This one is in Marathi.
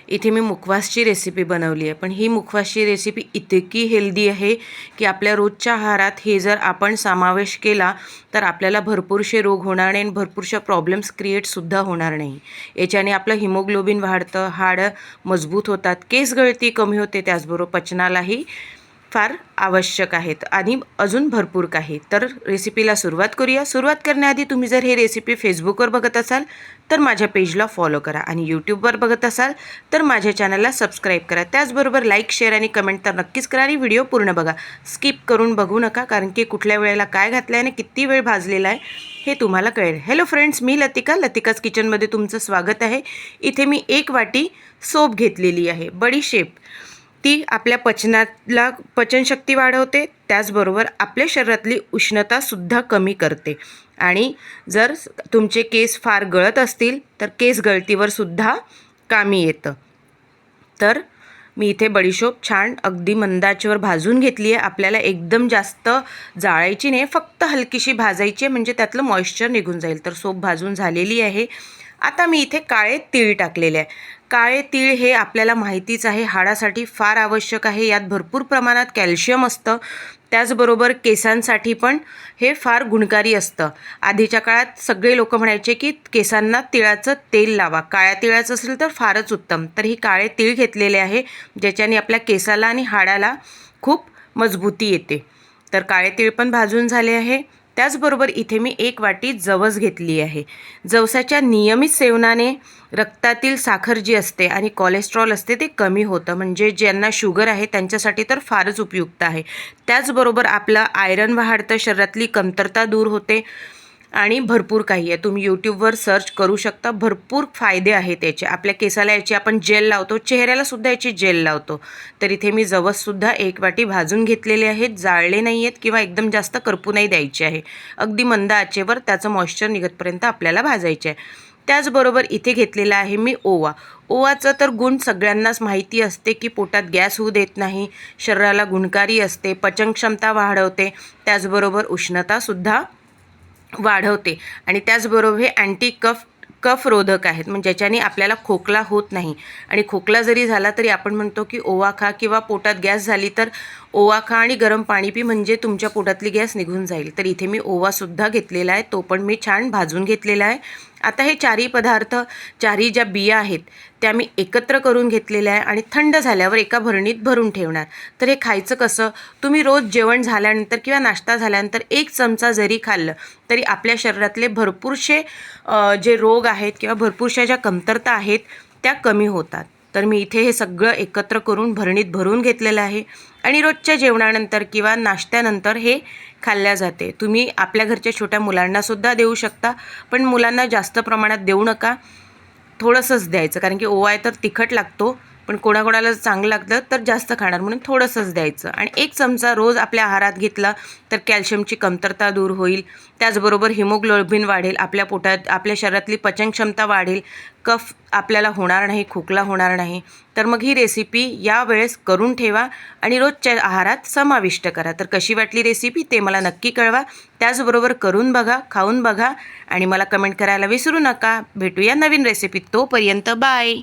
इथे मी मुखवासची रेसिपी बनवली आहे, पण ही मुखवासची रेसिपी इतकी हेल्दी आहे की आपल्या रोजच्या आहारात हे जर आपण समावेश केला तर आपल्याला भरपूरसे रोग होणार नाही आणि भरपूरशा प्रॉब्लेम्स क्रिएटसुद्धा होणार नाही. याच्याने आपलं हिमोग्लोबिन वाढतं, हाडं मजबूत होतात, केस गळती कमी होते, त्याचबरोबर पचनालाही फार आवश्यक आहेत आणि अजून भरपूर काही. तर रेसिपीला सुरुवात करूया. सुरुवात करण्याआधी तुम्ही जर हे रेसिपी फेसबुकवर बघत असाल तर माझ्या पेजला फॉलो करा आणि यूट्यूबवर बघत असाल तर माझ्या चॅनलला सबस्क्राईब करा. त्याचबरोबर लाईक, शेअर आणि कमेंट तर नक्कीच करा आणि व्हिडिओ पूर्ण बघा. स्किप करून बघू नका, कारण की कुठल्या वेळेला काय घातलं आहे आणि किती वेळ भाजलेला आहे हे तुम्हाला कळेल. हॅलो फ्रेंड्स, मी लतिकाच किचनमध्ये तुमचं स्वागत आहे. इथे मी 1 वाटी सोप घेतलेली आहे, बडीशेप. ती आपल्या पचनाला पचनशक्ती वाढवते, त्याचबरोबर आपल्या शरीरातली उष्णतासुद्धा कमी करते. आणि जर तुमचे केस फार गळत असतील तर केस गळतीवर सुद्धा कामी येतं. तर मी इथे बडीशोप छान अगदी मंद आचेवर भाजून घेतली आहे. आपल्याला एकदम जास्त जाळायची नाही, फक्त हलकीशी भाजायची आहे, म्हणजे त्यातलं मॉइश्चर निघून जाईल. तर सोप भाजून झालेली आहे. आता मी इथे काळे तीळ टाकलेले आहे. काळे तीळ हे आपल्याला माहितीच आहे, हाडासाठी फार आवश्यक आहे. यात भरपूर प्रमाणात कॅल्शियम असतं, त्याचबरोबर केसांसाठी पण हे फार गुणकारी असतं. आधीच्या काळात सगळे लोक म्हणायचे की केसांना तिळाचं तेल लावा, काळ्या तिळाचं असेल तर फारच उत्तम. तर ही काळे तीळ घेतलेले आहे, ज्याच्याने आपल्या केसाला आणि हाडाला खूप मजबूती येते. तर काळे तीळ पण भाजून झाले आहे. त्याचबरोबर इथे मी 1 वाटी जवस घेतली आहे. जवसाच्या नियमित सेवनाने रक्तातील साखर जी असते आणि कोलेस्ट्रॉल असते ते कमी होतं, म्हणजे ज्यांना शुगर आहे त्यांच्यासाठी तर फारच उपयुक्त आहे. त्याचबरोबर आपलं आयरन वाढतं, शरीरातली कमतरता दूर होते आणि भरपूर काही आहे. तुम्ही यूट्यूबवर सर्च करू शकता, भरपूर फायदे आहेत याचे. आपल्या केसाला याची आपण जेल लावतो, चेहऱ्याला सुद्धा याची जेल लावतो. तर इथे मी जवससुद्धा 1 वाटी भाजून घेतलेले आहेत, जाळले नाही आहेत किंवा एकदम जास्त करपू नाही द्यायचे आहे. अगदी मंद आचेवर त्याचं मॉइश्चर निघतपर्यंत आपल्याला भाजायचे आहे. त्याचबरोबर इथे घेतलेला आहे मी ओवा. ओवाचं तर गुण सगळ्यांनाच माहिती असते की पोटात गॅस होऊ देत नाही, शरीराला गुणकारी असते, पचनक्षमता वाढवते, त्याचबरोबर उष्णतासुद्धा वाढवते आणि त्याचबरोबर हे कफरोधक आहेत, म्हणजे ज्याच्याने आपल्याला खोकला होत नाही. आणि खोकला जरी झाला तरी आपण म्हणतो की ओवा खा, किंवा पोटात गॅस झाली तर ओवा खा आणि गरम पाणी पी, म्हणजे तुमच्या पोटातली गॅस निघून जाईल. तर इथे मी ओवासुद्धा घेतलेला आहे, तो पण मी छान भाजून घेतलेला आहे. आता हे चारही पदार्थ, चारही ज्या बिया आहेत त्या मी एकत्र करून घेतलेल्या आहे आणि थंड झाल्यावर एका भरणीत भरून ठेवणार. तर हे खायचं कसं, तुम्ही रोज जेवण झाल्यानंतर किंवा नाश्ता झाल्यानंतर 1 चमचा जरी खाल्लं तरी आपल्या शरीरातले भरपूरसे जे रोग आहेत किंवा भरपूरशा ज्या कमतरता आहेत त्या कमी होतात. तर मी इथे हे सगळं एकत्र करून भरणीत भरून घेतलेलं आहे आणि रोजच्या जेवणानंतर किंवा नाश्त्यानंतर हे खाल्ल्या जाते. तुम्ही आपल्या घरच्या छोट्या मुलांनासुद्धा देऊ शकता, पण मुलांना जास्त प्रमाणात देऊ नका, थोडंसंच द्यायचं, कारण की ओवा आहे तर तिखट लागतो. पण कोणाकोणाला चांगलं लागतं तर जास्त खाणार, म्हणून थोडंसंच द्यायचं. आणि 1 चमचा रोज आपल्या आहारात घेतला तर कॅल्शियमची कमतरता दूर होईल, त्याचबरोबर हिमोग्लोबिन वाढेल, आपल्या पोटात आपल्या शरीरातली पचनक्षमता वाढेल, कफ आपल्याला होणार नाही, खोकला होणार नाही. तर मग ही रेसिपी यावेळेस करून ठेवा आणि रोजच्या आहारात समाविष्ट करा. तर कशी वाटली रेसिपी ते मला नक्की कळवा. त्याचबरोबर करून बघा, खाऊन बघा आणि मला कमेंट करायला विसरू नका. भेटूया नवीन रेसिपीत, तोपर्यंत बाय.